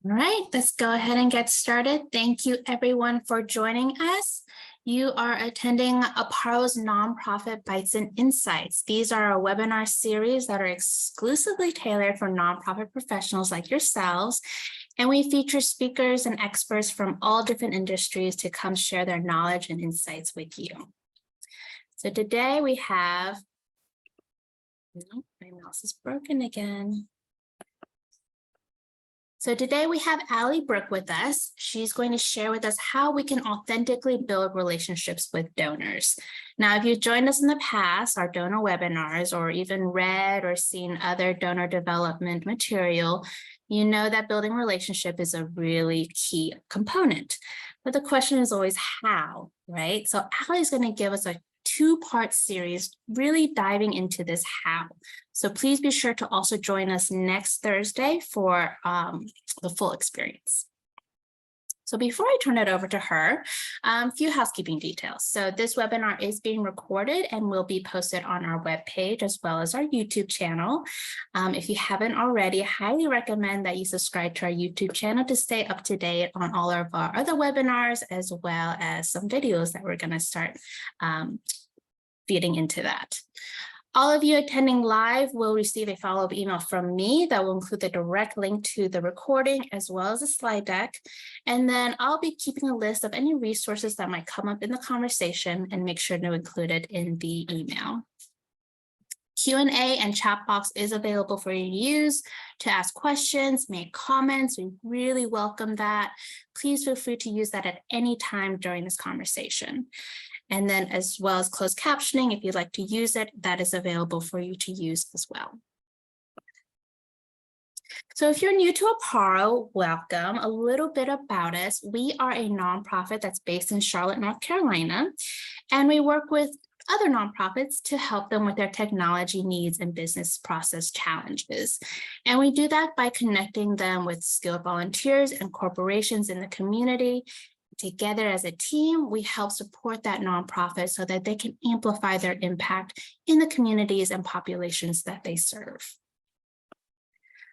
All right, let's go ahead and get started. Thank you everyone for joining us. You are attending Aparo's Nonprofit Bites and Insights. These are a webinar series that are exclusively tailored for nonprofit professionals like yourselves. And we feature speakers and experts from all different industries to come share their knowledge and insights with you. So today we have, my mouse is broken again. So today we have Aly Brooke with us. She's going to share with us how we can authentically build relationships with donors. Now, if you've joined us in the past, our donor webinars, or even read or seen other donor development material, you know that building relationship is a really key component. But the question is always how, right? So Aly is going to give us a two-part series really diving into this how. So please be sure to also join us next Thursday for the full experience. So before I turn it over to her, a few housekeeping details. So this webinar is being recorded and will be posted on our webpage as well as our YouTube channel. If you haven't already, I highly recommend that you subscribe to our YouTube channel to stay up to date on all of our other webinars, as well as some videos that we're going to start feeding into that. All of you attending live will receive a follow-up email from me that will include the direct link to the recording as well as a slide deck. And then I'll be keeping a list of any resources that might come up in the conversation and make sure to include it in the email. Q&A and chat box is available for you to use to ask questions, make comments. We really welcome that. Please feel free to use that at any time during this conversation. And then as well as closed captioning, if you'd like to use it, that is available for you to use as well. So if you're new to Aparo, welcome. A little bit about us. We are a nonprofit that's based in Charlotte, North Carolina, and we work with other nonprofits to help them with their technology needs and business process challenges. And we do that by connecting them with skilled volunteers and corporations in the community. Together as a team, we help support that nonprofit so that they can amplify their impact in the communities and populations that they serve.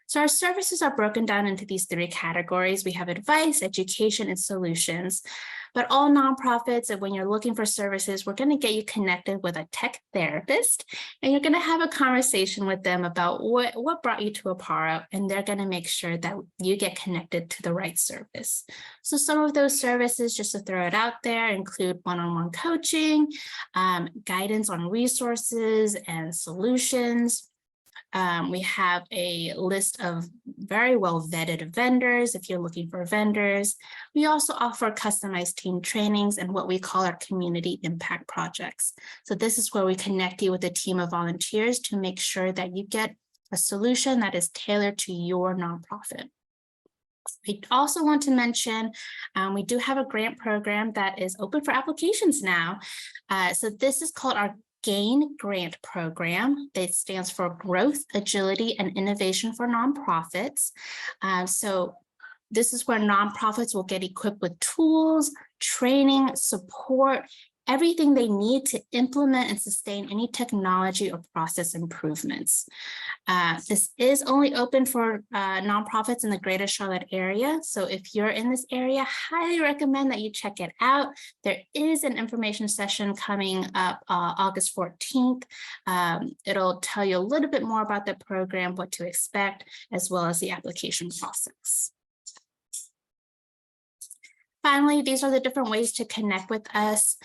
So our services are broken down into these three categories. We have advice, education, and solutions. But all nonprofits, and when you're looking for services, we're going to get you connected with a tech therapist, and you're going to have a conversation with them about what brought you to Aparo, and they're going to make sure that you get connected to the right service. So some of those services, just to throw it out there, include one-on-one coaching, guidance on resources and solutions. We have a list of very well vetted vendors if you're looking for vendors. We also offer customized team trainings and what we call our community impact projects. So this is where we connect you with a team of volunteers to make sure that you get a solution that is tailored to your nonprofit. We also want to mention, we do have a grant program that is open for applications now. So this is called our GAIN grant program. That stands for Growth, Agility, and Innovation for Nonprofits. So this is where nonprofits will get equipped with tools, training, support, everything they need to implement and sustain any technology or process improvements. This is only open for nonprofits in the greater Charlotte area. So if you're in this area, highly recommend that you check it out. There is an information session coming up August 14th. It'll tell you a little bit more about the program, what to expect, as well as the application process. Finally, these are the different ways to connect with us.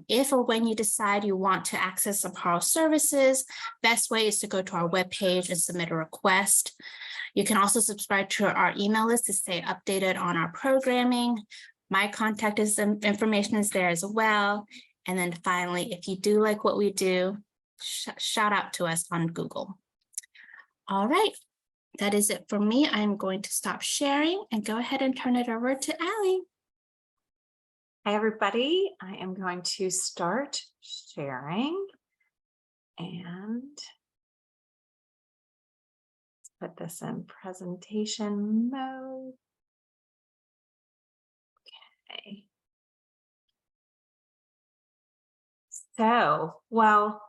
If or when you decide you want to access Aparo services, best way is to go to our webpage and submit a request. You can also subscribe to our email list to stay updated on our programming. My contact information is there as well. And then finally, if you do like what we do, shout out to us on Google. All right. That is it for me. I'm going to stop sharing and go ahead and turn it over to Aly. Hi, everybody. I am going to start sharing and put this in presentation mode. Okay. So, well,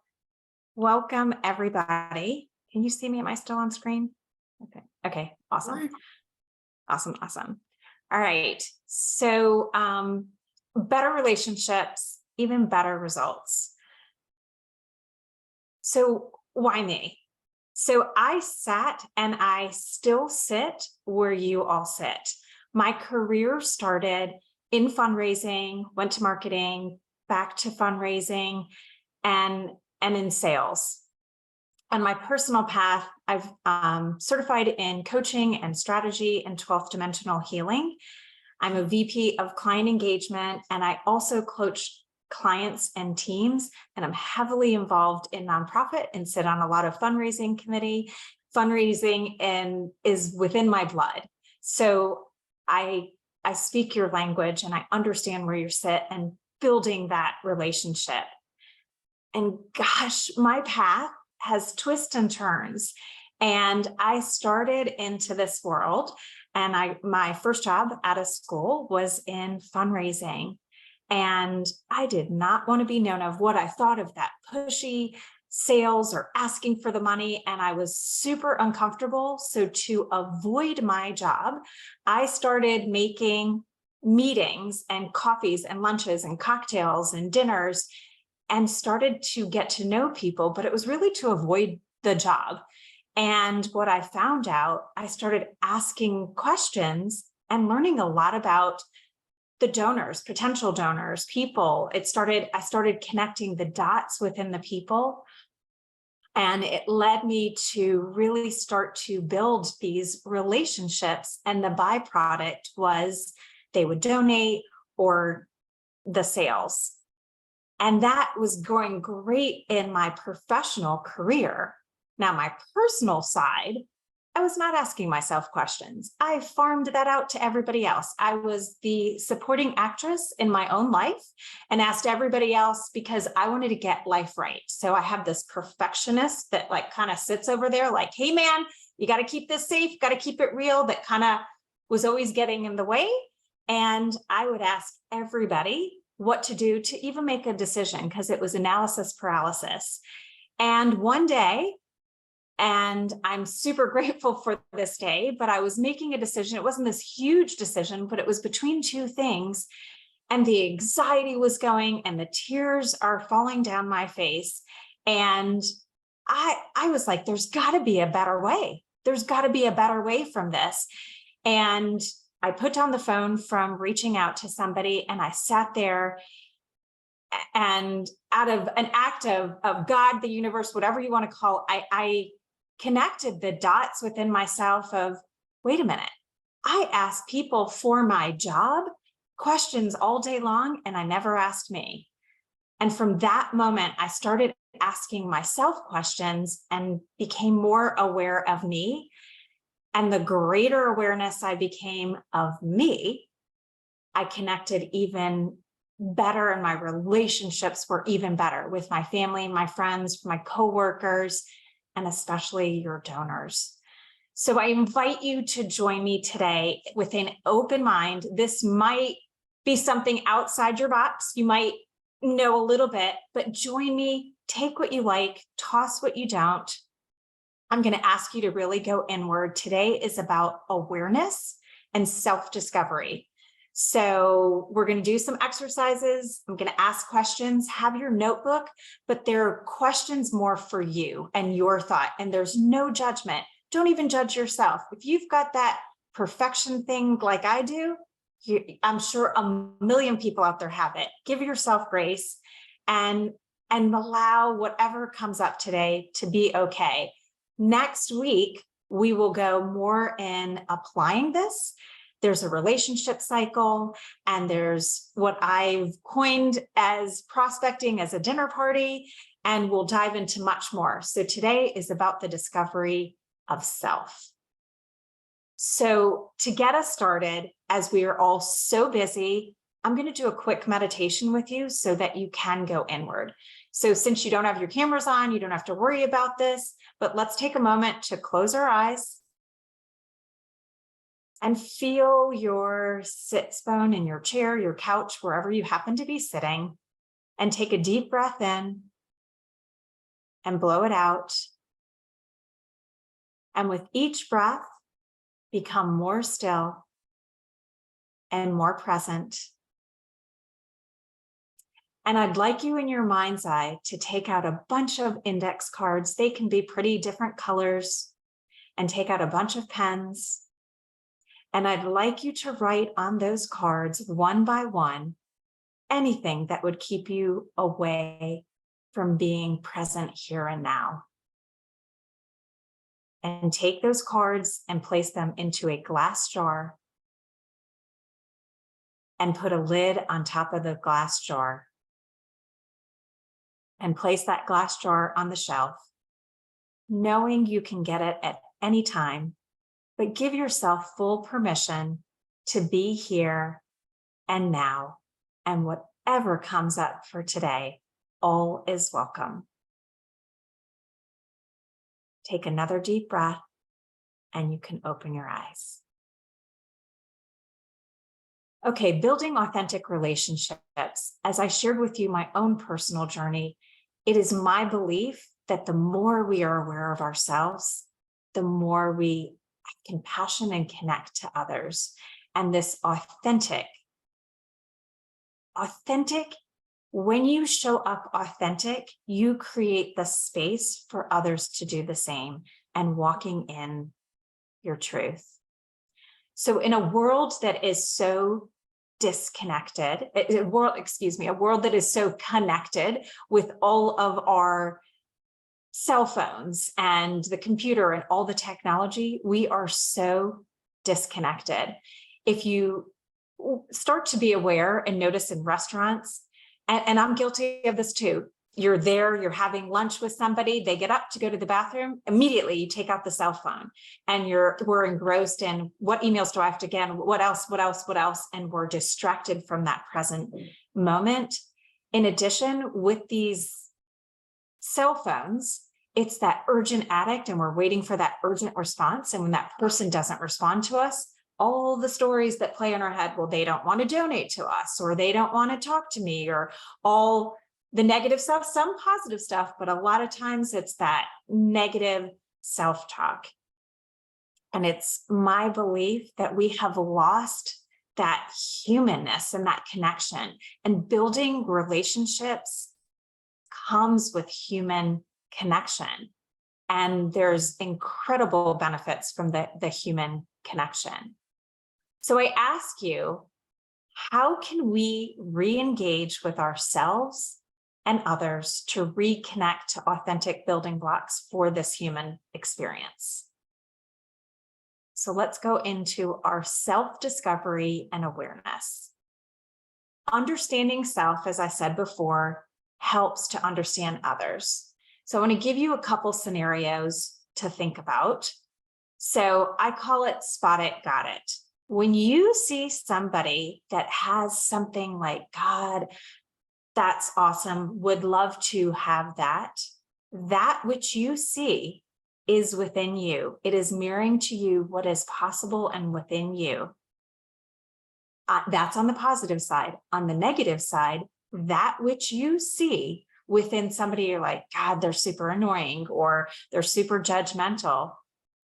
welcome everybody. Can you see me? Am I still on screen? Okay, awesome. Awesome. Awesome. All right. So, better relationships, even better results. So why me? So I sat and I still sit where you all sit. My career started in fundraising, went to marketing, back to fundraising, and in sales. On my personal path, I've certified in coaching and strategy and 12th dimensional healing. I'm a VP of client engagement, and I also coach clients and teams, and I'm heavily involved in nonprofit and sit on a lot of fundraising committee. Fundraising is within my blood. So I speak your language and I understand where you sit and building that relationship. And gosh, my path has twists and turns. And I started into this world, and my first job out of school was in fundraising. And I did not want to be known of what I thought of that pushy sales or asking for the money. And I was super uncomfortable. So to avoid my job, I started making meetings and coffees and lunches and cocktails and dinners and started to get to know people, but it was really to avoid the job. And what I found out, I started asking questions and learning a lot about the donors, potential donors, people. I started connecting the dots within the people. And it led me to really start to build these relationships. And the byproduct was they would donate or the sales. And that was going great in my professional career. Now, my personal side, I was not asking myself questions. I farmed that out to everybody else. I was the supporting actress in my own life and asked everybody else because I wanted to get life right. So I have this perfectionist that like kind of sits over there like, hey man, you got to keep this safe, got to keep it real, that kind of was always getting in the way. And I would ask everybody what to do to even make a decision because it was analysis paralysis. And one day, and I'm super grateful for this day, but I was making a decision. It wasn't this huge decision, but it was between two things. And the anxiety was going and the tears are falling down my face. And I was like, there's got to be a better way. There's got to be a better way from this. And I put down the phone from reaching out to somebody and I sat there, and out of an act of God, the universe, whatever you want to call it, I connected the dots within myself of, wait a minute, I ask people for my job questions all day long, and I never asked me. And from that moment, I started asking myself questions and became more aware of me. And the greater awareness I became of me, I connected even better, and my relationships were even better with my family, my friends, my coworkers, and especially your donors. So I invite you to join me today with an open mind. This might be something outside your box. You might know a little bit, but join me, take what you like, toss what you don't. I'm going to ask you to really go inward. Today is about awareness and self-discovery. So we're going to do some exercises. I'm going to ask questions. Have your notebook, but there are questions more for you and your thought, and there's no judgment. Don't even judge yourself. If you've got that perfection thing like I do, I'm sure a million people out there have it. Give yourself grace and allow whatever comes up today to be okay. Next week, we will go more in applying this. There's a relationship cycle, and there's what I've coined as prospecting as a dinner party, and we'll dive into much more. So today is about the discovery of self. So to get us started, as we are all so busy, I'm going to do a quick meditation with you so that you can go inward. So since you don't have your cameras on, you don't have to worry about this, but let's take a moment to close our eyes and feel your sits bone in your chair, your couch, wherever you happen to be sitting, and take a deep breath in and blow it out. And with each breath, become more still and more present. And I'd like you in your mind's eye to take out a bunch of index cards. They can be pretty different colors, and take out a bunch of pens. And I'd like you to write on those cards one by one, anything that would keep you away from being present here and now. And take those cards and place them into a glass jar and put a lid on top of the glass jar. And place that glass jar on the shelf, knowing you can get it at any time, but give yourself full permission to be here and now, and whatever comes up for today, all is welcome. Take another deep breath, and you can open your eyes. Okay, building authentic relationships. As I shared with you my own personal journey, it is my belief that the more we are aware of ourselves, the more we have compassion and connect to others. And this authentic, when you show up authentic, you create the space for others to do the same and walking in your truth. So in a world that is so disconnected, a world that is so connected with all of our cell phones and the computer and all the technology, we are so disconnected. If you start to be aware and notice in restaurants, and I'm guilty of this too, you're there, you're having lunch with somebody, they get up to go to the bathroom, immediately you take out the cell phone and we're engrossed in what emails do I have to get, what else, and we're distracted from that present moment. In addition, with these cell phones, it's that urgent addict and we're waiting for that urgent response. And when that person doesn't respond to us, all the stories that play in our head, well, they don't want to donate to us, or they don't want to talk to me, or all the negative stuff, some positive stuff, but a lot of times it's that negative self-talk. And it's my belief that we have lost that humanness and that connection, and building relationships comes with human connection. And there's incredible benefits from the human connection. So I ask you, how can we re-engage with ourselves and others to reconnect to authentic building blocks for this human experience? So let's go into our self-discovery and awareness. Understanding self, as I said before, helps to understand others. So I want to give you a couple scenarios to think about. So I call it spot it, got it. When you see somebody that has something like, God, that's awesome, would love to have that, that which you see is within you. It is mirroring to you what is possible and within you. That's on the positive side. On the negative side, that which you see within somebody, you're like, God, they're super annoying, or they're super judgmental.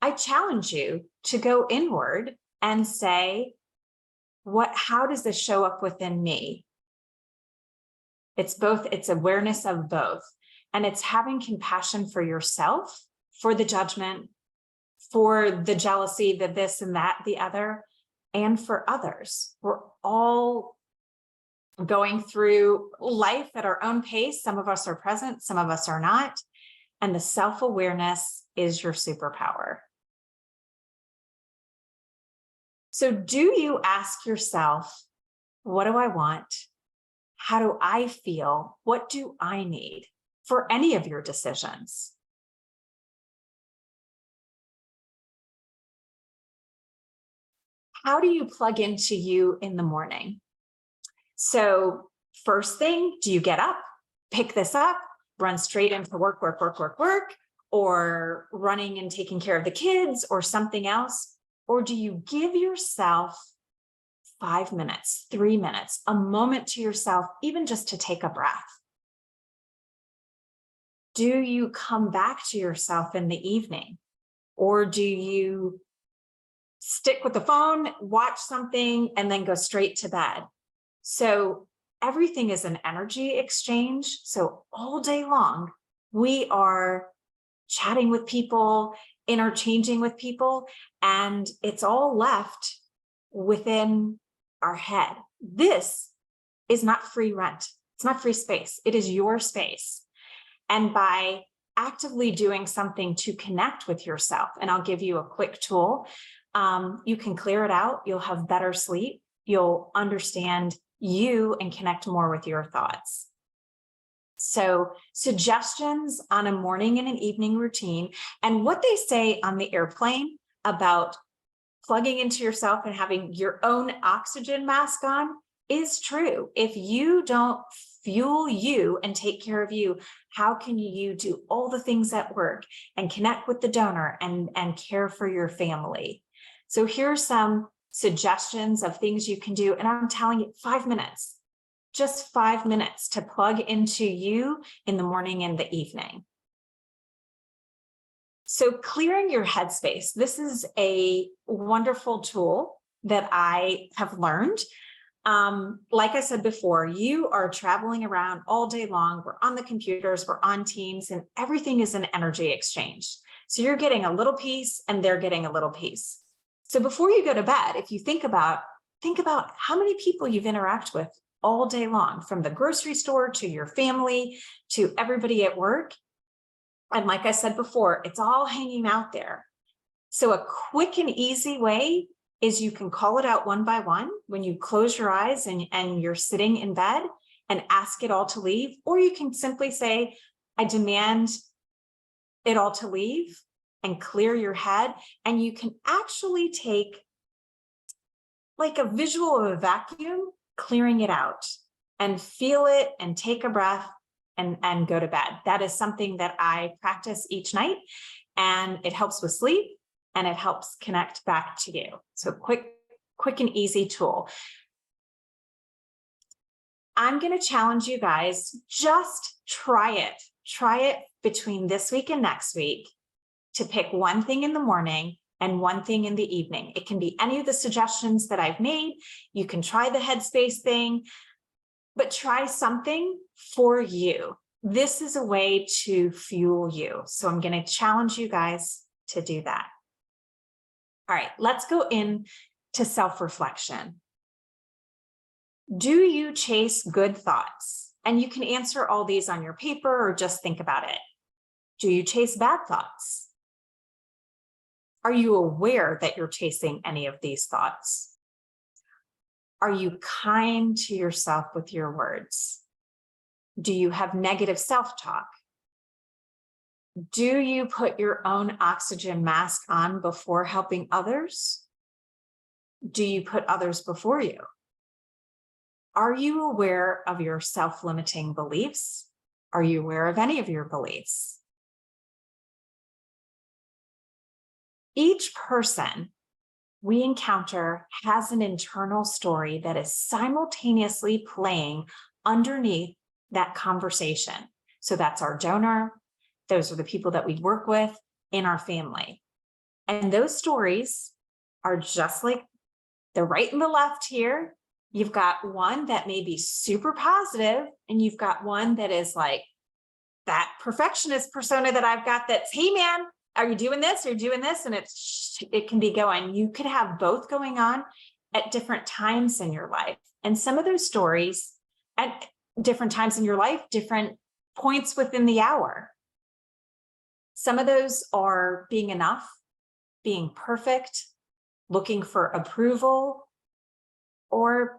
I challenge you to go inward and say, how does this show up within me? It's both, it's awareness of both. And it's having compassion for yourself, for the judgment, for the jealousy, the this and that, the other, and for others. We're all going through life at our own pace. Some of us are present, some of us are not. And the self-awareness is your superpower. So do you ask yourself, what do I want? How do I feel? What do I need for any of your decisions? How do you plug into you in the morning? So first thing, do you get up, pick this up, run straight into work, or running and taking care of the kids or something else? Or do you give yourself 5 minutes, 3 minutes, a moment to yourself, even just to take a breath? Do you come back to yourself in the evening? Or do you stick with the phone, watch something, and then go straight to bed. So everything is an energy exchange. So all day long, we are chatting with people, interchanging with people, and it's all left within our head. This is not free rent. It's not free space. It is your space. And by actively doing something to connect with yourself, and I'll give you a quick tool, you can clear it out. You'll have better sleep. You'll understand you and connect more with your thoughts. So suggestions on a morning and an evening routine, and what they say on the airplane about plugging into yourself and having your own oxygen mask on is true. If you don't fuel you and take care of you, how can you do all the things at work and connect with the donor and care for your family? So here's some suggestions of things you can do. And I'm telling you, 5 minutes, just 5 minutes to plug into you in the morning and the evening. So clearing your headspace. This is a wonderful tool that I have learned. Like I said before, you are traveling around all day long. We're on the computers, we're on Teams, and everything is an energy exchange. So you're getting a little piece and they're getting a little piece. So before you go to bed, if you think about how many people you've interacted with all day long, from the grocery store to your family to everybody at work. And like I said before, it's all hanging out there. So a quick and easy way is you can call it out one by one when you close your eyes and you're sitting in bed, and ask it all to leave. Or you can simply say, I demand it all to leave, and clear your head. And you can actually take like a visual of a vacuum, clearing it out, and feel it and take a breath and go to bed. That is something that I practice each night, and it helps with sleep and it helps connect back to you. So quick and easy tool. I'm going to challenge you guys, just try it. Try it between this week and next week to pick one thing in the morning and one thing in the evening. It can be any of the suggestions that I've made. You can try the headspace thing, but try something for you. This is a way to fuel you. So I'm going to challenge you guys to do that. All right, let's go into self-reflection. Do you chase good thoughts? And you can answer all these on your paper or just think about it. Do you chase bad thoughts? Are you aware that you're chasing any of these thoughts? Are you kind to yourself with your words? Do you have negative self-talk? Do you put your own oxygen mask on before helping others? Do you put others before you? Are you aware of your self-limiting beliefs? Are you aware of any of your beliefs? Each person we encounter has an internal story that is simultaneously playing underneath that conversation. So that's our donor. Those are the people that we work with in our family. And those stories are just like the right and the left here. You've got one that may be super positive, and you've got one that is like that perfectionist persona that I've got that's, hey man, are you doing this? Are you doing this? And it can be going. You could have both going on at different times in your life. And some of those stories at different times in your life, different points within the hour. Some of those are being enough, being perfect, looking for approval, or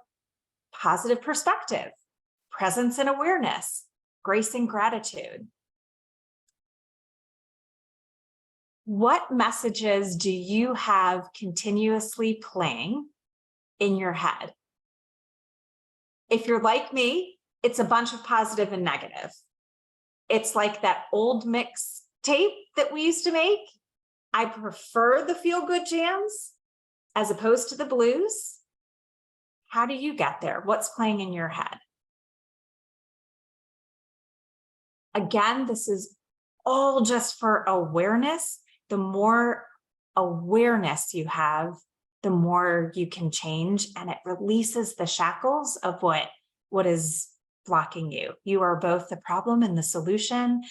positive perspective, presence and awareness, grace and gratitude. What messages do you have continuously playing in your head? If you're like me, it's a bunch of positive and negative. It's like that old mix tape that we used to make. I prefer the feel-good jams as opposed to the blues. How do you get there? What's playing in your head? Again, this is all just for awareness. The more awareness you have, the more you can change, and it releases the shackles of what is blocking you. You are both the problem and the solution.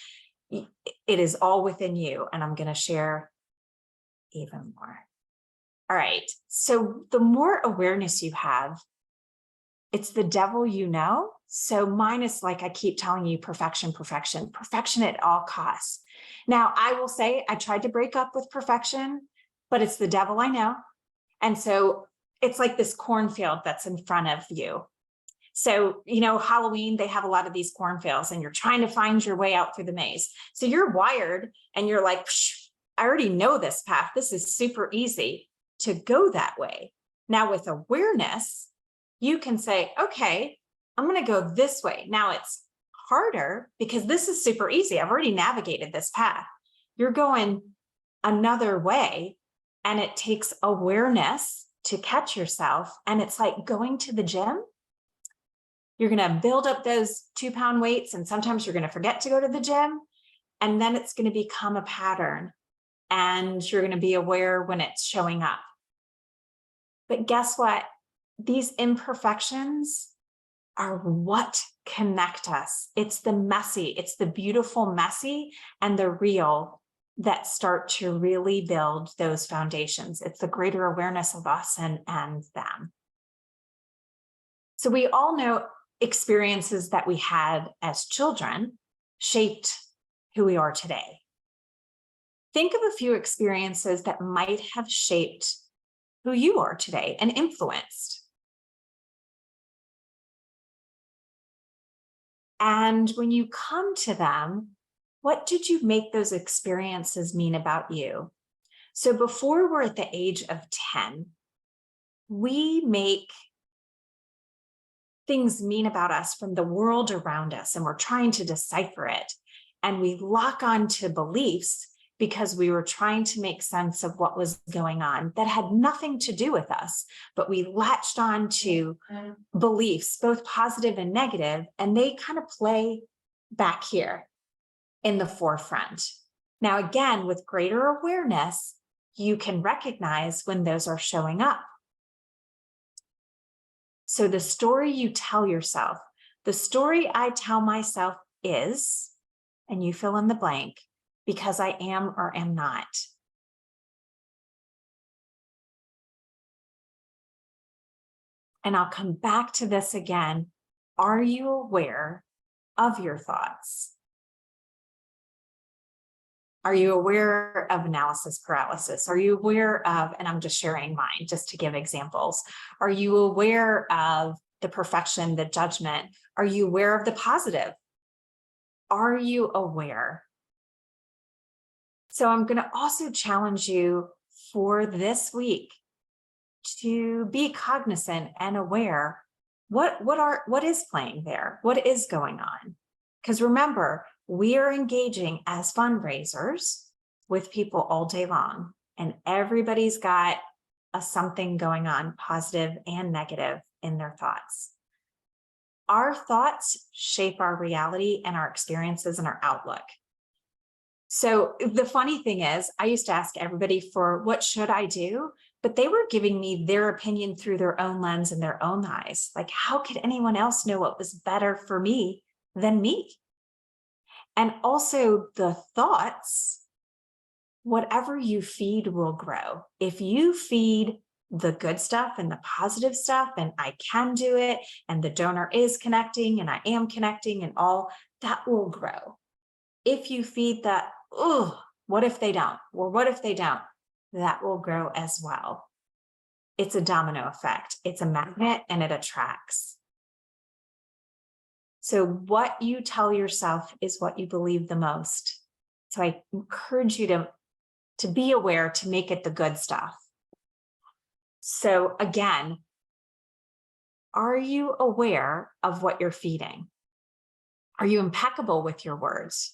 It is all within you, and I'm going to share even more. All right, so the more awareness you have, it's the devil you know. So mine is like I keep telling you, perfection, perfection, perfection at all costs. Now, I will say I tried to break up with perfection, but it's the devil I know. And so it's like this cornfield that's in front of you. So, Halloween, they have a lot of these cornfields and you're trying to find your way out through the maze. So you're wired and you're like, I already know this path. This is super easy to go that way. Now with awareness, you can say, okay, I'm going to go this way. Now it's harder because this is super easy. I've already navigated this path. You're going another way, and it takes awareness to catch yourself. And it's like going to the gym. You're going to build up those 2-pound weights, and sometimes you're going to forget to go to the gym. And then it's going to become a pattern, and you're going to be aware when it's showing up. But guess what? These imperfections are what connect us. It's the messy, it's the beautiful messy and the real that start to really build those foundations. It's the greater awareness of us and them. So we all know experiences that we had as children shaped who we are today. Think of a few experiences that might have shaped who you are today and influenced. And when you come to them, what did you make those experiences mean about you? So before we're at the age of 10, we make things mean about us from the world around us, and we're trying to decipher it. And we lock onto beliefs because we were trying to make sense of what was going on that had nothing to do with us, but we latched on to beliefs, both positive and negative, and they kind of play back here in the forefront. Now, again, with greater awareness, you can recognize when those are showing up. So the story you tell yourself, the story I tell myself is, and you fill in the blank, because I am or am not. And I'll come back to this again. Are you aware of your thoughts? Are you aware of analysis paralysis? Are you aware of, and I'm just sharing mine just to give examples. Are you aware of the perfection, the judgment? Are you aware of the positive? Are you aware? So I'm going to also challenge you for this week to be cognizant and aware what is playing there, what is going on. Because remember, we are engaging as fundraisers with people all day long, and everybody's got something going on, positive and negative, in their thoughts. Our thoughts shape our reality and our experiences and our outlook. So the funny thing is, I used to ask everybody for what should I do, but they were giving me their opinion through their own lens and their own eyes. Like, how could anyone else know what was better for me than me? And also the thoughts, whatever you feed will grow. If you feed the good stuff and the positive stuff, and I can do it, and the donor is connecting, and I am connecting, and all that will grow. If you feed that, oh, what if they don't? Or what if they don't? That will grow as well. It's a domino effect. It's a magnet, and it attracts. So what you tell yourself is what you believe the most. So I encourage you to be aware, to make it the good stuff. So again, are you aware of what you're feeding? Are you impeccable with your words?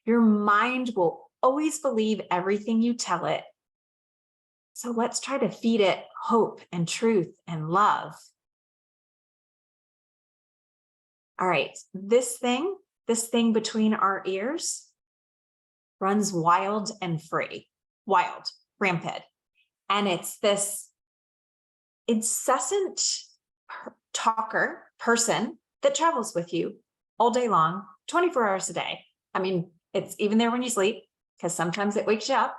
Your mind will always believe everything you tell it. So let's try to feed it hope and truth and love. All right, this thing between our ears runs wild and free, wild, rampant. And it's this incessant person that travels with you all day long, 24 hours a day. I mean, it's even there when you sleep, because sometimes it wakes you up,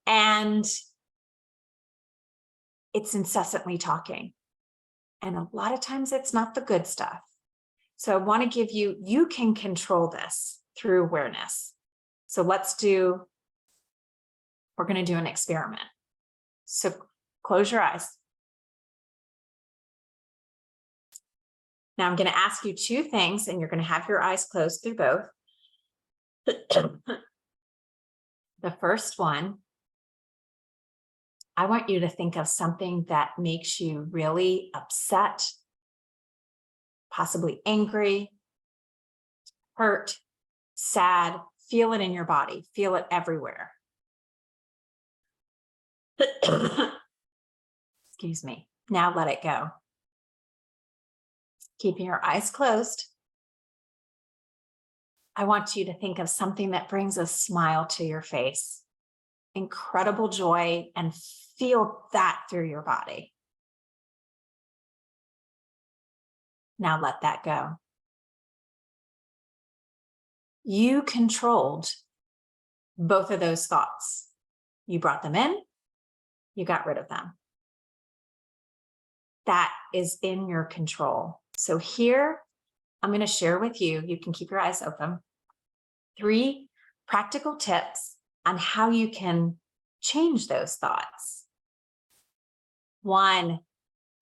and it's incessantly talking. And a lot of times it's not the good stuff. So I want to give you, you can control this through awareness. So we're going to do an experiment. So close your eyes. Now I'm going to ask you two things, and you're going to have your eyes closed through both. The first one, I want you to think of something that makes you really upset, possibly angry, hurt, sad. Feel it in your body. Feel it everywhere. Excuse me. Now let it go. Keeping your eyes closed, I want you to think of something that brings a smile to your face, incredible joy, and feel that through your body. Now let that go. You controlled both of those thoughts. You brought them in, you got rid of them. That is in your control. So here, I'm going to share with you, you can keep your eyes open, 3 practical tips on how you can change those thoughts. 1,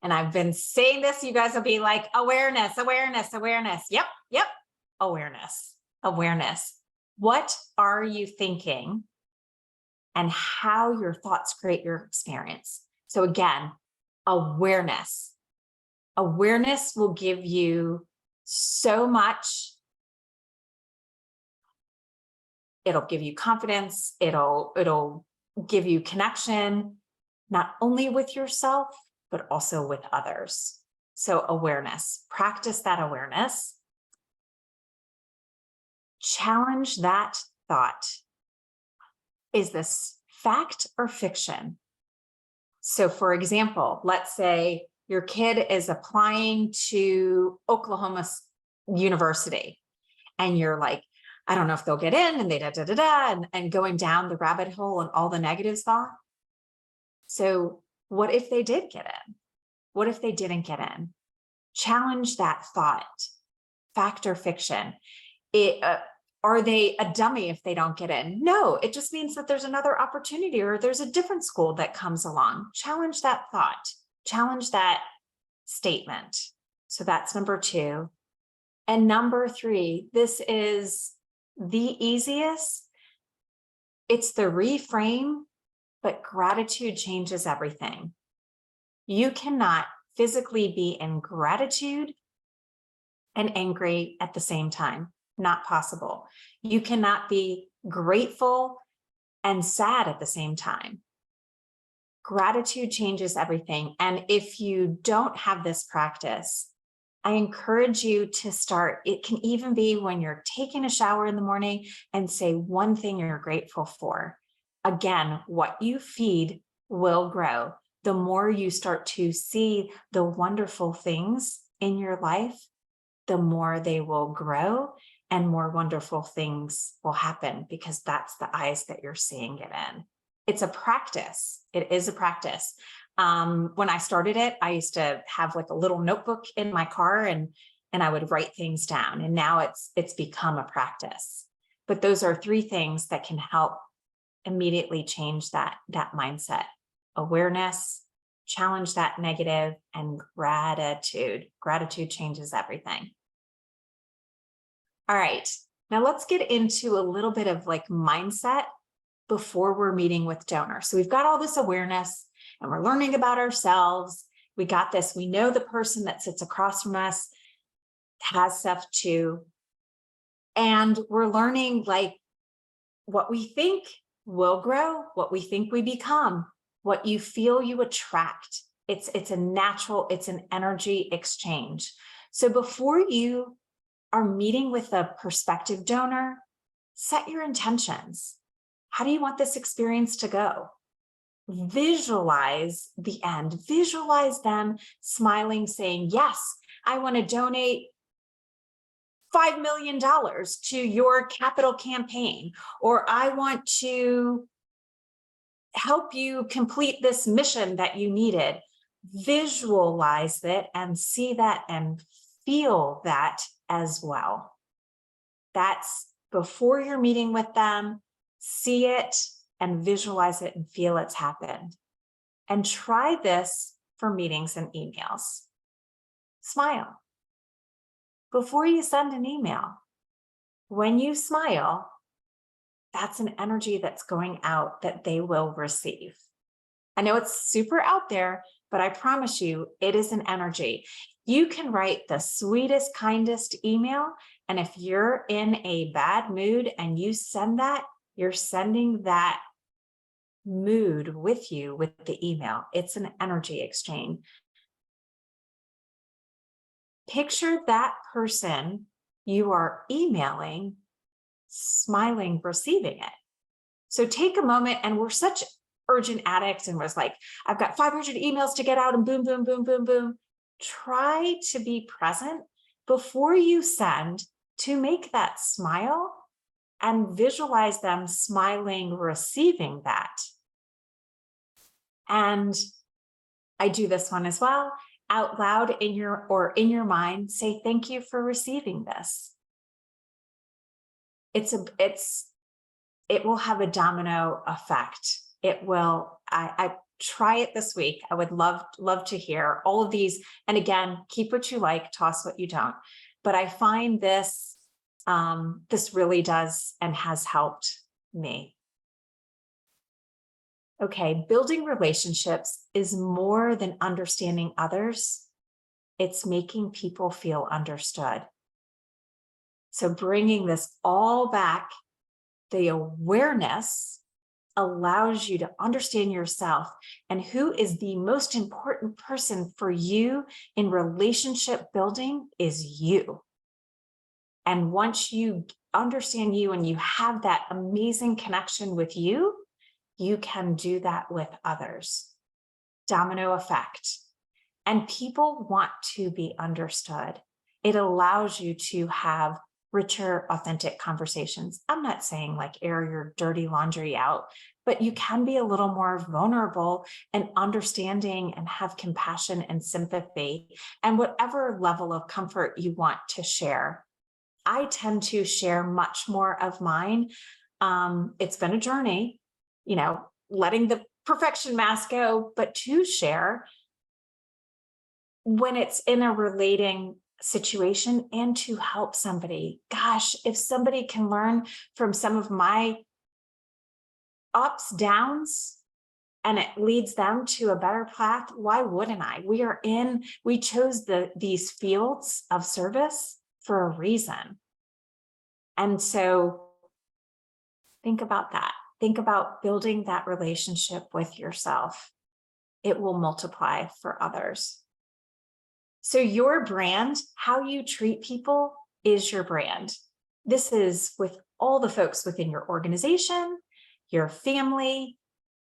and I've been saying this, you guys will be like, awareness, awareness, awareness. Yep, awareness, awareness. What are you thinking and how your thoughts create your experience? So again, awareness. Awareness will give you so much. It'll give you confidence. It'll give you connection, not only with yourself, but also with others. So awareness, practice that awareness. Challenge that thought. Is this fact or fiction? So for example, let's say your kid is applying to Oklahoma University, and you're like, I don't know if they'll get in, and and going down the rabbit hole and all the negative thought. So what if they did get in? What if they didn't get in? Challenge that thought, fact or fiction. Are they a dummy if they don't get in? No, it just means that there's another opportunity, or there's a different school that comes along. Challenge that thought, challenge that statement. So that's number 2. And number 3, this is the easiest. It's the reframe, but gratitude changes everything. You cannot physically be in gratitude and angry at the same time. Not possible. You cannot be grateful and sad at the same time. Gratitude changes everything. And if you don't have this practice, I encourage you to start. It can even be when you're taking a shower in the morning and say one thing you're grateful for. Again, what you feed will grow. The more you start to see the wonderful things in your life, the more they will grow and more wonderful things will happen, because that's the eyes that you're seeing it in. It's a practice. It is a practice. When I started it, I used to have like a little notebook in my car, and I would write things down. And now it's become a practice. But those are 3 things that can help immediately change that mindset. Awareness, challenge that negative, and gratitude. Gratitude changes everything. All right, now let's get into a little bit of like mindset before we're meeting with donors. So we've got all this awareness, and we're learning about ourselves. We got this. We know the person that sits across from us has stuff too. And we're learning like what we think will grow, what we think we become, what you feel you attract. It's a natural, it's an energy exchange. So before you are meeting with a prospective donor, set your intentions. How do you want this experience to go? visualize the end, visualize them smiling, saying, yes, I want to donate $5 million to your capital campaign, or I want to help you complete this mission that you needed. Visualize it and see that and feel that as well. That's before you're meeting with them, see it and visualize it and feel it's happened. And try this for meetings and emails. Smile. Before you send an email, when you smile, that's an energy that's going out that they will receive. I know it's super out there, but I promise you, it is an energy. You can write the sweetest, kindest email, and if you're in a bad mood and you send that, you're sending that mood with you with the email. It's an energy exchange. Picture that person you are emailing smiling, receiving it. So take a moment, and we're such urgent addicts and was like, I've got 500 emails to get out and boom, boom, boom, boom, boom. Try to be present before you send to make that smile and visualize them smiling, receiving that. And I do this one as well. Out loud in your mind, say, thank you for receiving this. It will have a domino effect. It will, I try it this week. I would love to hear all of these. And again, keep what you like, toss what you don't. But I find this, this really does and has helped me. Okay, building relationships is more than understanding others. It's making people feel understood. So bringing this all back, the awareness allows you to understand yourself and who is the most important person for you in relationship building is you. And once you understand you and you have that amazing connection with you, you can do that with others. Domino effect. And people want to be understood. It allows you to have richer, authentic conversations. I'm not saying like air your dirty laundry out, but you can be a little more vulnerable and understanding and have compassion and sympathy and whatever level of comfort you want to share. I tend to share much more of mine. It's been a journey, letting the perfection mask go, but to share when it's in a relating situation and to help somebody. Gosh, if somebody can learn from some of my ups, downs, and it leads them to a better path, why wouldn't I? We chose these fields of service for a reason. And so think about that. Think about building that relationship with yourself. It will multiply for others. So your brand, how you treat people, is your brand. This is with all the folks within your organization, your family,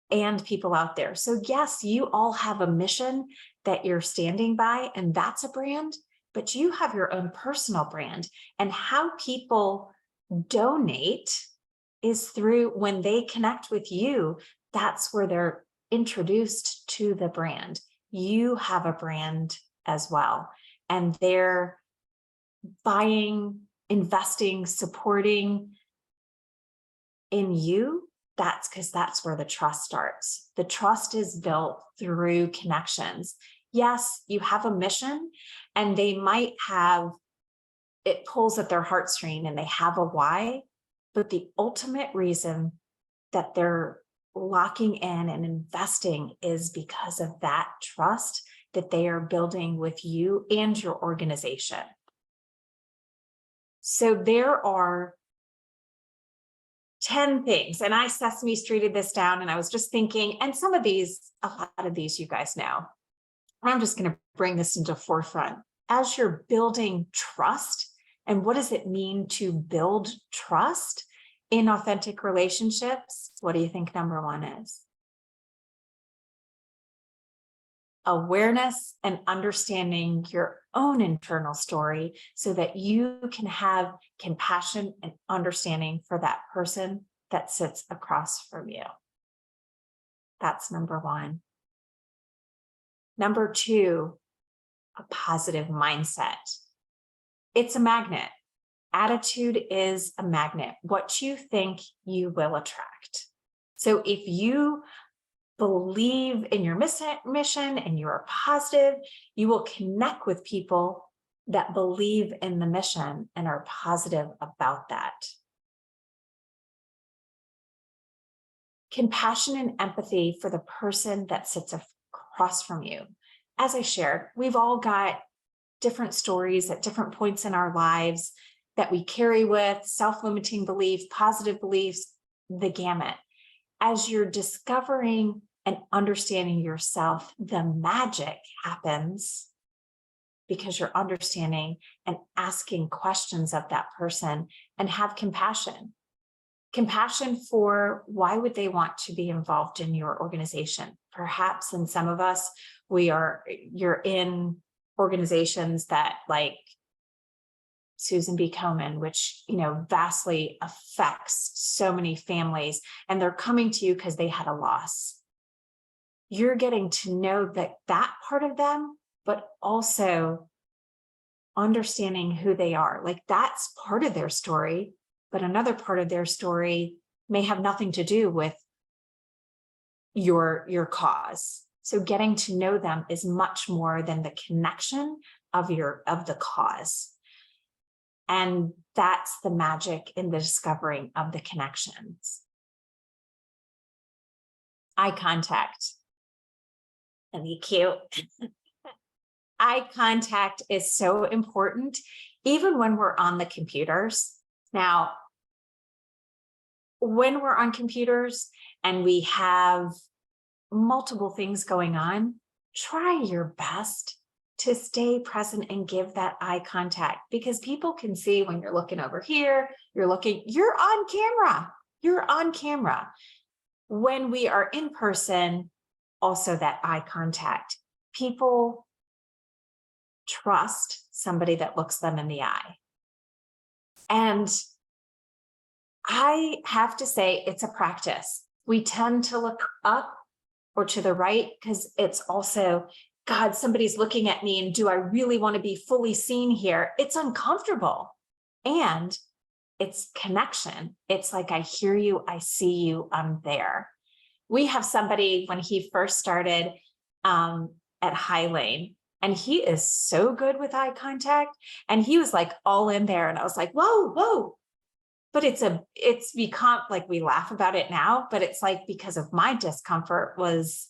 and people out there. So yes, you all have a mission that you're standing by, and that's a brand, but you have your own personal brand. And how people donate is through when they connect with you, that's where they're introduced to the brand. You have a brand as well. And they're buying, investing, supporting in you. That's because that's where the trust starts. The trust is built through connections. Yes, you have a mission and they might have, it pulls at their heartstring and they have a why, but the ultimate reason that they're locking in and investing is because of that trust that they are building with you and your organization. So there are 10 things, and I Sesame Streeted this down, and I was just thinking, and a lot of these you guys know. I'm just going to bring this into forefront. As you're building trust, and what does it mean to build trust in authentic relationships? What do you think number one is? awareness and understanding your own internal story so that you can have compassion and understanding for that person that sits across from you. That's number one. Number two, a positive mindset. It's a magnet. Attitude is a magnet. What you think, you will attract. So if you believe in your mission and you are positive, you will connect with people that believe in the mission and are positive about that. Compassion and empathy for the person that sits across from you. As I shared, we've all got different stories at different points in our lives that we carry with self-limiting beliefs, positive beliefs, the gamut. As you're discovering and understanding yourself, the magic happens because you're understanding and asking questions of that person and have compassion. Compassion for why would they want to be involved in your organization? Perhaps in some of us, you're in organizations that like Susan B. Komen, which, vastly affects so many families, and they're coming to you because they had a loss. You're getting to know that part of them, but also understanding who they are. Like that's part of their story, but another part of their story may have nothing to do with your cause. So getting to know them is much more than the connection of the cause. And that's the magic in the discovering of the connections. Eye contact. And be cute. Eye contact is so important, even when we're on the computers. Now, when we're on computers and we have multiple things going on, try your best to stay present and give that eye contact, because people can see when you're looking over here, you're on camera. When we are in person, also that eye contact. People trust somebody that looks them in the eye. And I have to say, it's a practice. We tend to look up or to the right because it's also, God, somebody's looking at me, and do I really want to be fully seen here? It's uncomfortable. And it's connection. It's like, I hear you, I see you, I'm there. We have somebody when he first started at High Lane, and he is so good with eye contact, and he was like all in there. And I was like, whoa. But it's become like, we laugh about it now, but it's like, because of my discomfort was,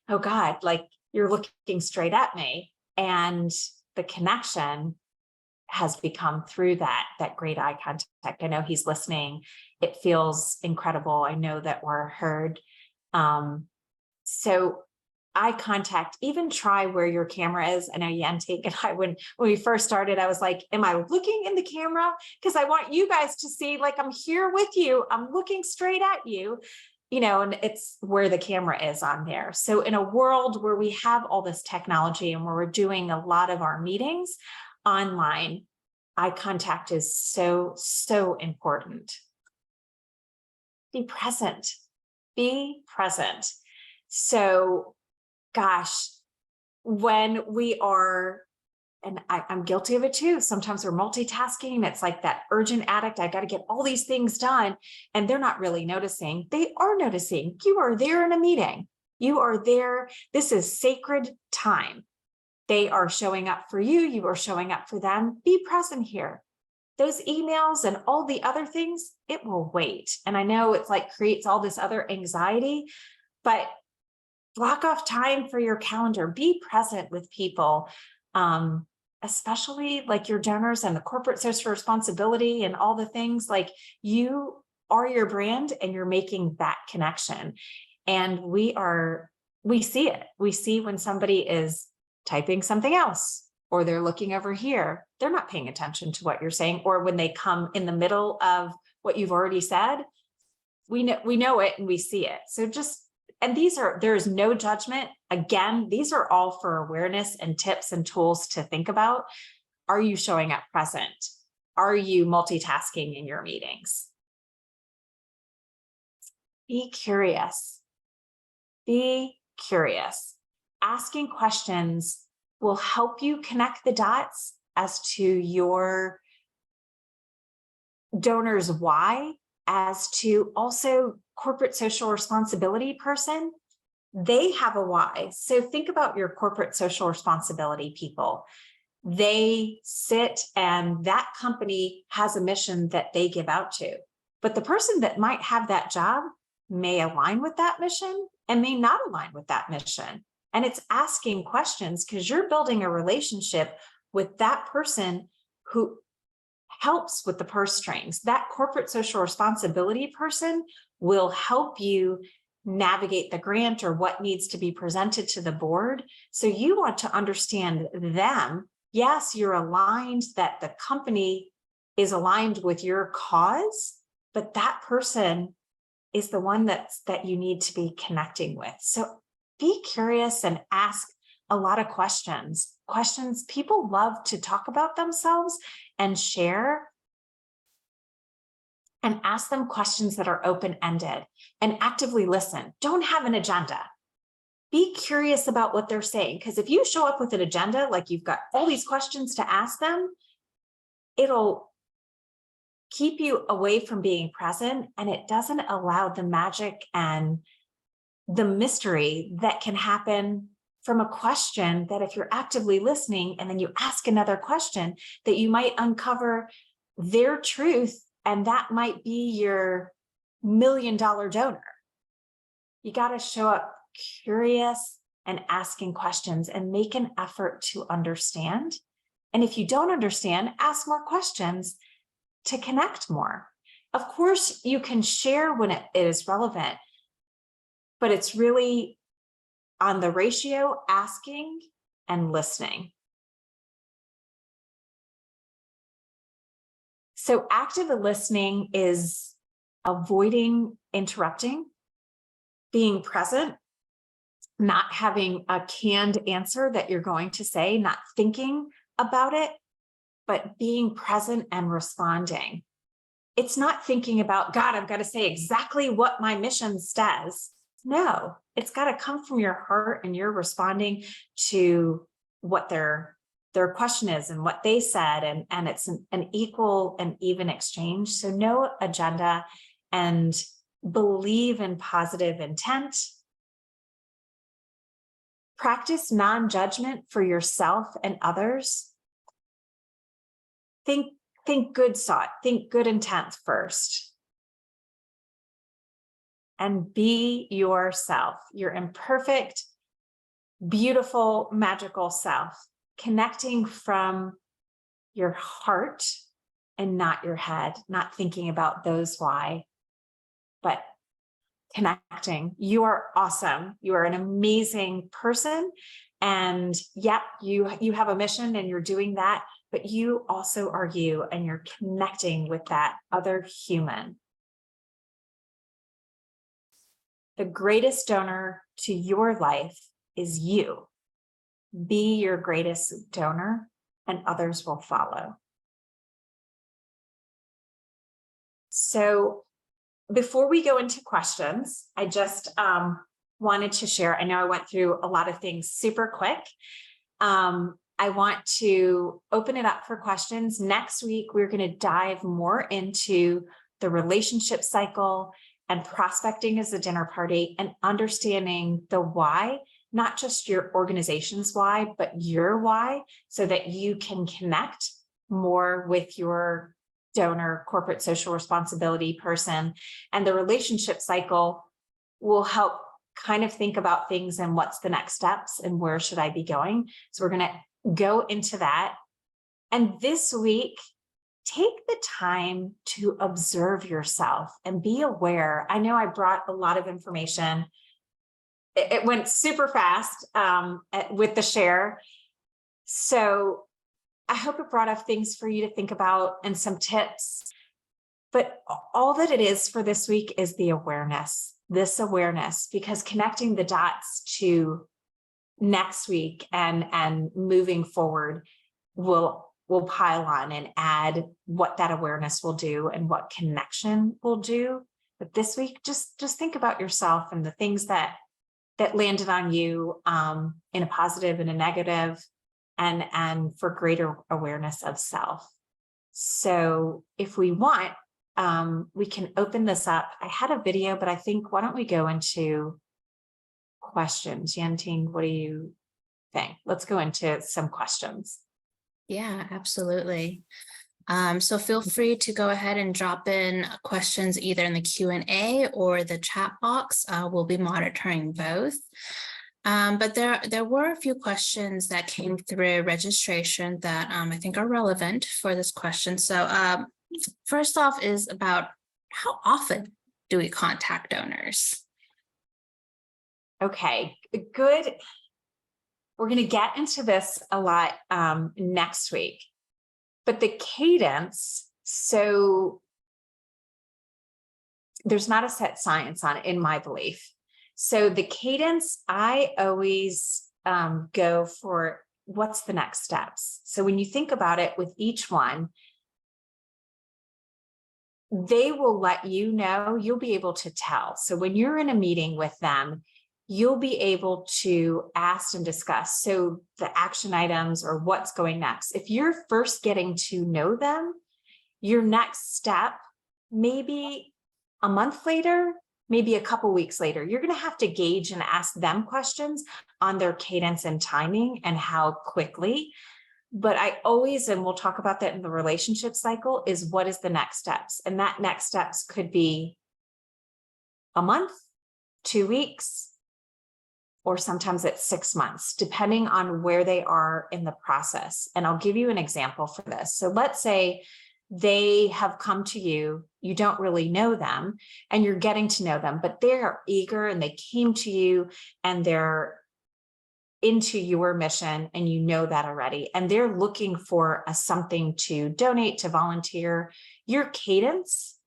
oh God, like you're looking straight at me. And the connection has become through that great eye contact. I know he's listening. It feels incredible. I know that we're heard. So eye contact, even try where your camera is. I know Yantik and I, when we first started, I was like, am I looking in the camera? Because I want you guys to see, like, I'm here with you. I'm looking straight at you, and it's where the camera is on there. So in a world where we have all this technology and where we're doing a lot of our meetings online, eye contact is so, so important. Be present. Be present. So, gosh, when we are, and I'm guilty of it too, sometimes we're multitasking. It's like that urgent addict. I got to get all these things done. And they're not really noticing. They are noticing. You are there in a meeting. You are there. This is sacred time. They are showing up for you. You are showing up for them. Be present here. Those emails and all the other things, it will wait. And I know it's like creates all this other anxiety, but block off time for your calendar. Be present with people, especially like your donors and the corporate social responsibility and all the things. Like, you are your brand and you're making that connection. And we see it. We see when somebody is typing something else, or they're looking over here, they're not paying attention to what you're saying. Or when they come in the middle of what you've already said, we know it and we see it. So just and there is no judgment. Again, these are all for awareness and tips and tools to think about. Are you showing up present? Are you multitasking in your meetings? Be curious. Be curious. Asking questions will help you connect the dots as to your donor's why, as to also corporate social responsibility person. They have a why. So think about your corporate social responsibility people. They sit and that company has a mission that they give out to. But the person that might have that job may align with that mission and may not align with that mission. And it's asking questions because you're building a relationship with that person who helps with the purse strings. That corporate social responsibility person will help you navigate the grant or what needs to be presented to the board. So you want to understand them. Yes, you're aligned that the company is aligned with your cause, but that person is the one that you need to be connecting with. So be curious and ask a lot of questions. People love to talk about themselves and share, and ask them questions that are open-ended and actively listen. Don't have an agenda. Be curious about what they're saying, because if you show up with an agenda, like you've got all these questions to ask them, it'll keep you away from being present, and it doesn't allow the magic and the mystery that can happen from a question that if you're actively listening and then you ask another question, that you might uncover their truth, and that might be your $1 million donor. You got to show up curious and asking questions and make an effort to understand. And if you don't understand, ask more questions to connect more. Of course, you can share when it is relevant, but it's really on the ratio, asking and listening. So active listening is avoiding interrupting, being present, not having a canned answer that you're going to say, not thinking about it, but being present and responding. It's not thinking about, God, I've got to say exactly what my mission says. No, it's got to come from your heart, and you're responding to what their question is and what they said. And it's an equal and even exchange. So no agenda, and believe in positive intent. Practice non-judgment for yourself and others. Think good thought, think good intent first. And be yourself, your imperfect, beautiful, magical self, connecting from your heart and not your head, not thinking about those why, but connecting. You are awesome. You are an amazing person. And yep, you have a mission and you're doing that, but you also are you, and you're connecting with that other human. The greatest donor to your life is you. Be your greatest donor, and others will follow. So before we go into questions, I just wanted to share, I know I went through a lot of things super quick. I want to open it up for questions. Next week, we're going to dive more into the relationship cycle and prospecting as a dinner party, and understanding the why, not just your organization's why, but your why, so that you can connect more with your donor, corporate social responsibility person. And the relationship cycle will help kind of think about things and what's the next steps and where should I be going. So we're going to go into that. And this week, take the time to observe yourself and be aware. I know I brought a lot of information. It went super fast with the share. So I hope it brought up things for you to think about and some tips. But all that it is for this week is the awareness. this awareness, because connecting the dots to next week and moving forward will pile on and add what that awareness will do and what connection will do. But this week, just think about yourself and the things that landed on you in a positive and a negative, and for greater awareness of self. So if we want, we can open this up. I had a video, but I think, why don't we go into questions? Yantine, what do you think? Let's go into some questions. Yeah, absolutely. So feel free to go ahead and drop in questions either in the Q&A or the chat box. We'll be monitoring both. But there were a few questions that came through registration that I think are relevant for this question. So first off is about, how often do we contact donors? Okay, good. We're going to get into this a lot next week. But the cadence, so there's not a set science on it, in my belief. So the cadence, I always go for, what's the next steps? So when you think about it with each one, they will let you know, you'll be able to tell. So when you're in a meeting with them, you'll be able to ask and discuss. So the action items or what's going next. If you're first getting to know them, your next step, maybe a month later, maybe a couple weeks later, you're going to have to gauge and ask them questions on their cadence and timing and how quickly. But I always, and we'll talk about that in the relationship cycle, is what is the next steps? And that next steps could be a month, 2 weeks, or sometimes it's 6 months, depending on where they are in the process. And I'll give you an example for this. So let's say they have come to you, you don't really know them, and you're getting to know them, but they're eager and they came to you and they're into your mission, and you know that already, and they're looking for something to donate, to volunteer. Your cadence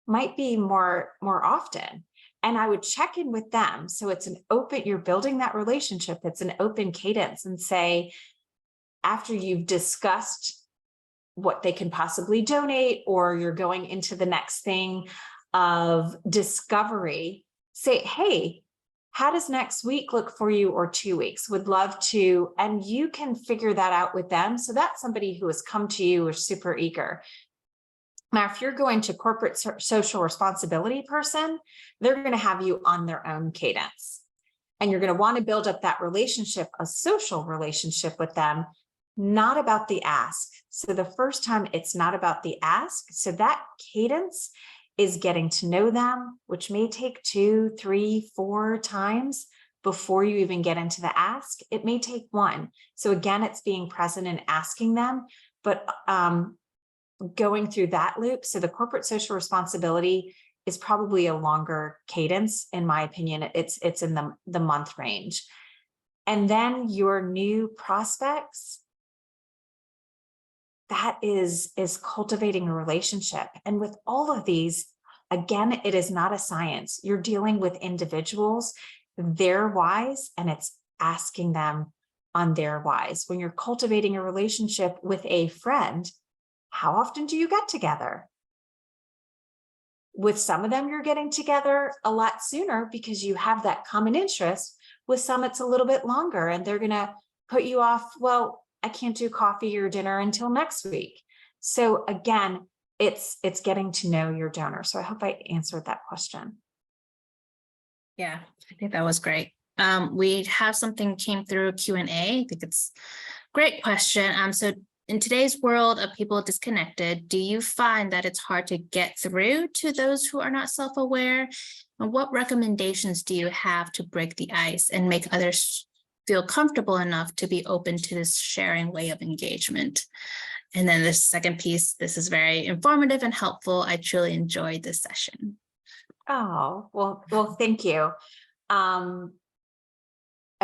might be more often. And I would check in with them. So it's an open, you're building that relationship. It's an open cadence, and say, after you've discussed what they can possibly donate, or you're going into the next thing of discovery, say, hey, how does next week look for you, or 2 weeks? Would love to. And you can figure that out with them. So that's somebody who has come to you, is super eager. Now, if you're going to corporate social responsibility person, they're going to have you on their own cadence. And you're going to want to build up that relationship, a social relationship with them, not about the ask. So the first time, it's not about the ask. So that cadence is getting to know them, which may take 2, 3, 4 times before you even get into the ask. It may take 1. So again, it's being present and asking them, but going through that loop. So the corporate social responsibility is probably a longer cadence, in my opinion. It's in the month range. And then your new prospects, that is cultivating a relationship. And with all of these, again, it is not a science. You're dealing with individuals, their whys, and it's asking them on their whys. When you're cultivating a relationship with a friend, how often do you get together? With some of them, you're getting together a lot sooner because you have that common interest. With some, it's a little bit longer, and they're going to put you off. Well, I can't do coffee or dinner until next week. So again, it's getting to know your donor. So I hope I answered that question. Yeah, I think that was great. We have something came through Q&A. I think it's a great question. So in today's world of people disconnected, do you find that it's hard to get through to those who are not self-aware? And what recommendations do you have to break the ice and make others feel comfortable enough to be open to this sharing way of engagement? And then the second piece, this is very informative and helpful. I truly enjoyed this session. Oh, well, thank you.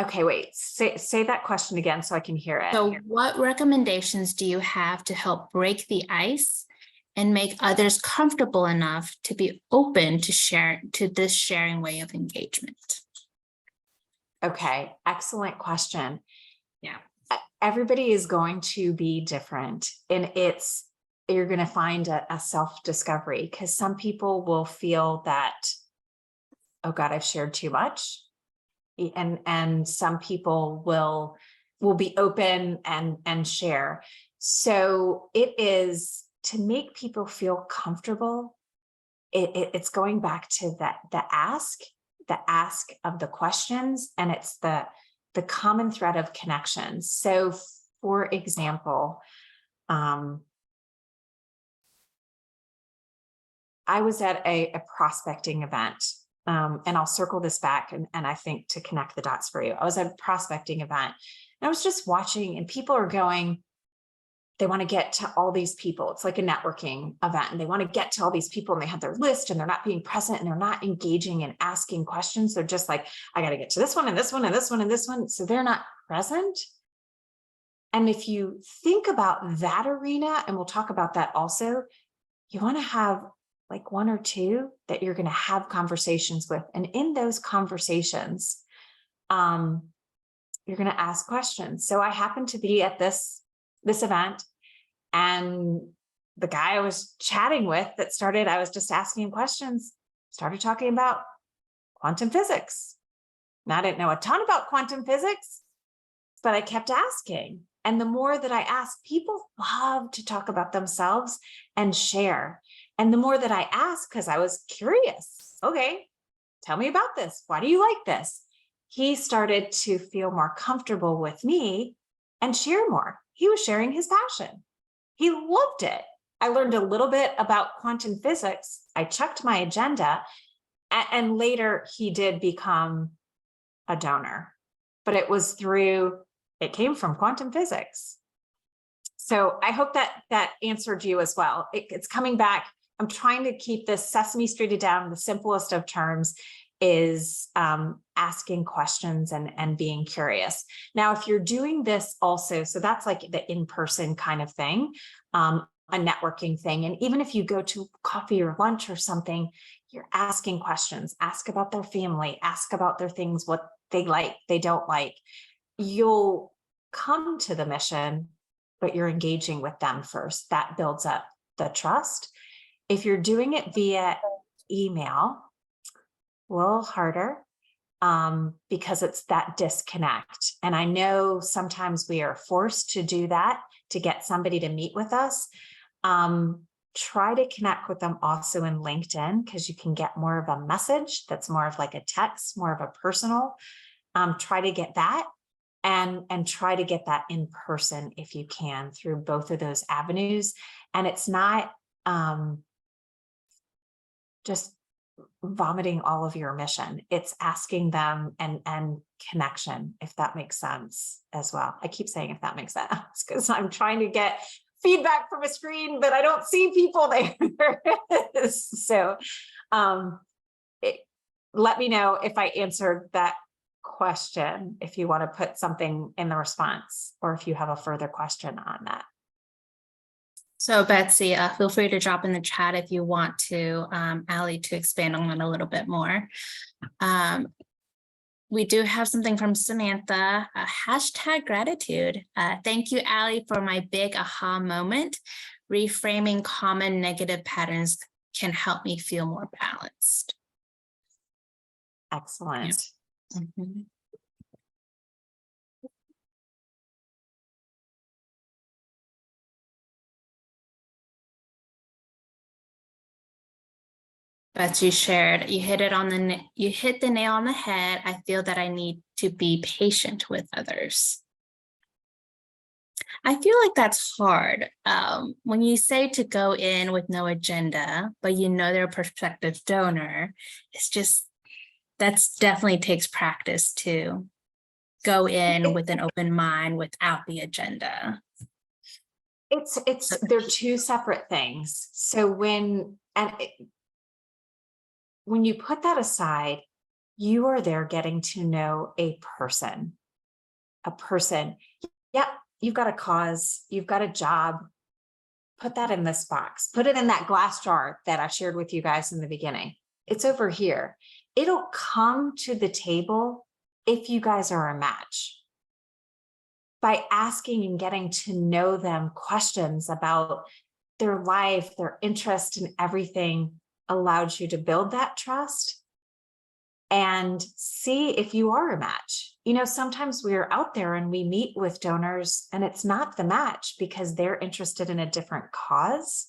Okay, wait, say that question again so I can hear it. So what recommendations do you have to help break the ice and make others comfortable enough to be open to this sharing way of engagement? Okay, excellent question. Yeah. Everybody is going to be different, and you're going to find a self-discovery, because some people will feel that, oh God, I've shared too much. And some people will be open and share. So it is to make people comfortable comfortable. It's going back to the ask of the questions, and it's the common thread of connections. So for example, I was at a prospecting event, and I'll circle this back and I think to connect the dots for you. I was at a prospecting event and I was just watching, and people are going, they want to get to all these people. It's like a networking event, and they want to get to all these people, and they have their list, and they're not being present, and they're not engaging and asking questions. They're just like, I got to get to this one and this one and this one and this one. So they're not present. And if you think about that arena, and we'll talk about that also, you want to have like one or two that you're going to have conversations with. And in those conversations, you're going to ask questions. So I happened to be at this event, and the guy I was chatting with I was just asking him questions, started talking about quantum physics. Now, I didn't know a ton about quantum physics, but I kept asking. And the more that I asked, people love to talk about themselves and share. And the more that I asked, because I was curious, okay, tell me about this. Why do you like this? He started to feel more comfortable with me and share more. He was sharing his passion. He loved it. I learned a little bit about quantum physics. I checked my agenda, and later he did become a donor, but it came from quantum physics. So I hope that answered you as well. It's coming back. I'm trying to keep this Sesame Streeted down. The simplest of terms is asking questions and being curious. Now, if you're doing this also, so that's like the in-person kind of thing, a networking thing. And even if you go to coffee or lunch or something, you're asking questions, ask about their family, ask about their things, what they like, they don't like. You'll come to the mission, but you're engaging with them first. That builds up the trust. If you're doing it via email, a little harder, because it's that disconnect. And I know sometimes we are forced to do that to get somebody to meet with us. Try to connect with them also in LinkedIn, because you can get more of a message that's more of like a text, more of a personal. Try to get that, and try to get that in person if you can, through both of those avenues. And it's not just vomiting all of your mission. It's asking them and connection, if that makes sense as well. I keep saying if that makes sense, because I'm trying to get feedback from a screen, but I don't see people there. So let me know if I answered that question, if you want to put something in the response, or if you have a further question on that. So Betsy, feel free to drop in the chat if you want to, Aly, to expand on it a little bit more. We do have something from Samantha, hashtag gratitude. Thank you, Aly, for my big aha moment. Reframing common negative patterns can help me feel more balanced. Excellent. Yeah. Mm-hmm. But you shared, you hit the nail on the head. I feel that I need to be patient with others. I feel like that's hard. When you say to go in with no agenda, but you know they're a prospective donor, that's definitely takes practice to go in with an open mind without the agenda. They're two separate things. So when you put that aside, you are there getting to know a person. Yep, you've got a cause, you've got a job, put that in this box, put it in that glass jar that I shared with you guys in the beginning. It's over here. It'll come to the table if you guys are a match. By asking and getting to know them questions about their life, their interest in everything allows you to build that trust and see if you are a match. You know, sometimes we're out there and we meet with donors and it's not the match because they're interested in a different cause.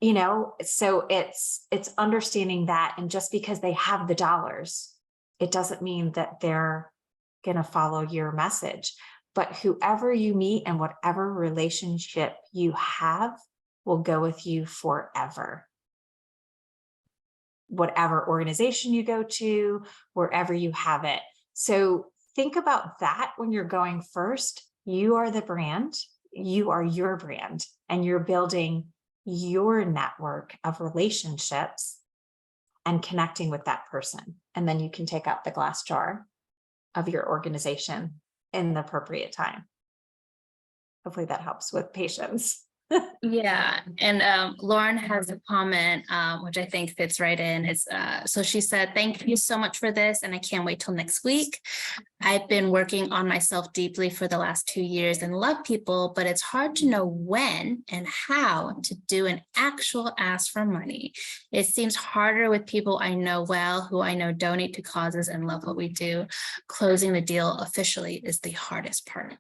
You know, so it's understanding that, and just because they have the dollars, it doesn't mean that they're going to follow your message. But whoever you meet and whatever relationship you have will go with you forever. Whatever organization you go to, wherever you have it. So think about that when you're going first. You are the brand, you are your brand, and you're building your network of relationships and connecting with that person. And then you can take out the glass jar of your organization in the appropriate time. Hopefully that helps with patience. Yeah, and Lauren has a comment, which I think fits right in. It's so she said, "Thank you so much for this, and I can't wait till next week. I've been working on myself deeply for the last 2 years and love people, but it's hard to know when and how to do an actual ask for money. It seems harder with people I know well, who I know donate to causes and love what we do. Closing the deal officially is the hardest part."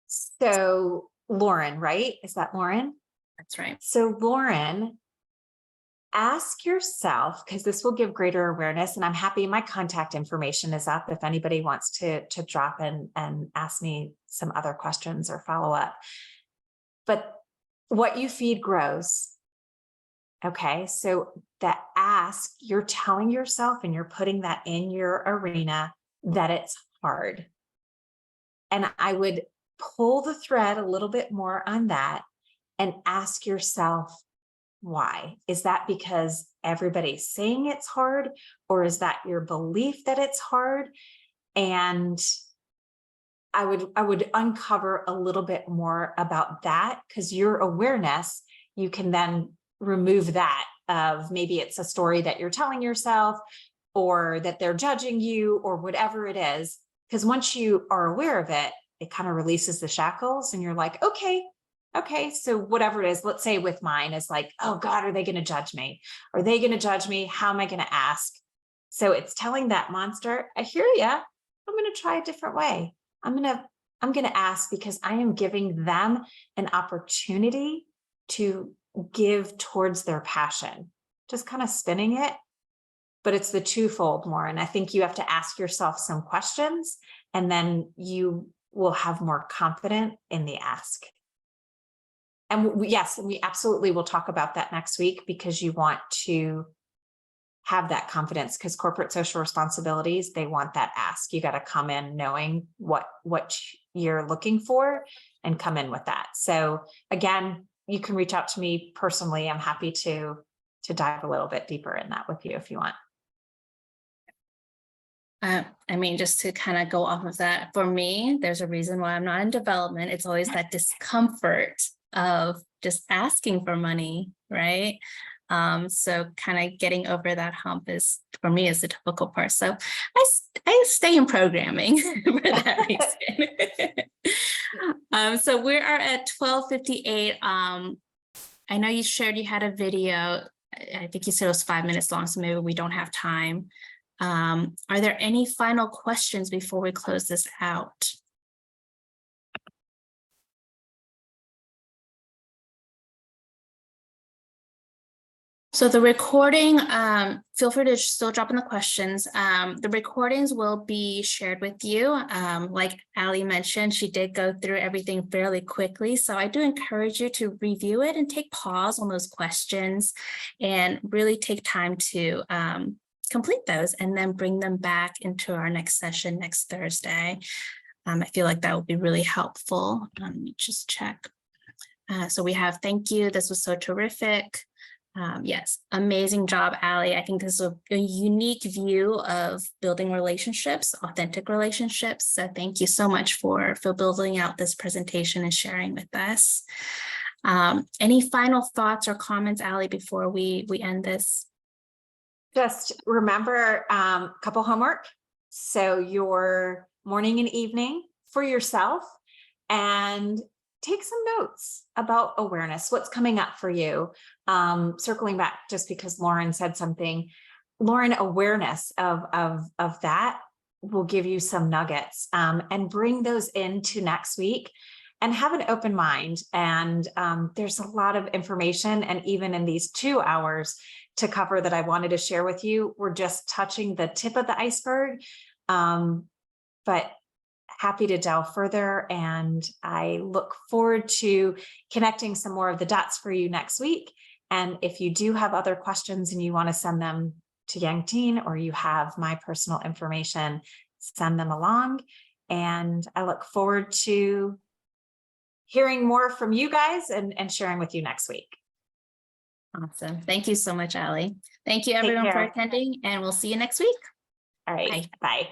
So Lauren, right? Is that Lauren? That's right. So Lauren, ask yourself, because this will give greater awareness, and I'm happy my contact information is up if anybody wants to drop in and ask me some other questions or follow up. But what you feed grows. Okay, so that ask, you're telling yourself and you're putting that in your arena that it's hard. And I would pull the thread a little bit more on that and ask yourself, why? Is that because everybody's saying it's hard, or is that your belief that it's hard? And I would uncover a little bit more about that, because your awareness, you can then remove that of maybe it's a story that you're telling yourself, or that they're judging you, or whatever it is. Because once you are aware of it, it kind of releases the shackles and you're like, okay, so whatever it is, let's say with mine is like, oh God, are they going to judge me? Are they going to judge me? How am I going to ask? So it's telling that monster, I hear you. I'm going to try a different way. I'm going to ask, because I am giving them an opportunity to give towards their passion, just kind of spinning it. But it's the twofold, Lauren. I think you have to ask yourself some questions, and then you will have more confidence in the ask. And yes, we absolutely will talk about that next week, because you want to have that confidence, because corporate social responsibilities, they want that ask. You got to come in knowing what you're looking for and come in with that. So again, you can reach out to me personally. I'm happy to dive a little bit deeper in that with you if you want. I mean, just to kind of go off of that, for me, there's a reason why I'm not in development. It's always that discomfort of just asking for money, right? So kind of getting over that hump is, for me, is the difficult part. So I stay in programming for that reason. So we are at 12:58. I know you shared you had a video. I think you said it was 5 minutes long, so maybe we don't have time. Are there any final questions before we close this out? So the recording, feel free to still drop in the questions. The recordings will be shared with you. Like Aly mentioned, she did go through everything fairly quickly. So I do encourage you to review it and take pause on those questions and really take time to complete those, and then bring them back into our next session next Thursday. I feel like that would be really helpful. Let me just check. So we have, thank you. This was so terrific. Yes, amazing job, Aly. I think this is a unique view of building relationships, authentic relationships. So thank you so much for building out this presentation and sharing with us. Any final thoughts or comments, Aly, before we end this? Just remember a couple homework. So your morning and evening for yourself, and take some notes about awareness, what's coming up for you. Circling back, just because Lauren said something, Lauren, awareness of that will give you some nuggets, and bring those into next week and have an open mind. And there's a lot of information, and even in these 2 hours to cover that I wanted to share with you, we're just touching the tip of the iceberg. But happy to delve further, and I look forward to connecting some more of the dots for you next week. And if you do have other questions and you want to send them to Yang Teen, or you have my personal information, send them along. And I look forward to hearing more from you guys and sharing with you next week. Awesome. Thank you so much, Aly. Thank you Take everyone for care. attending, and we'll see you next week. All right. Bye. Bye.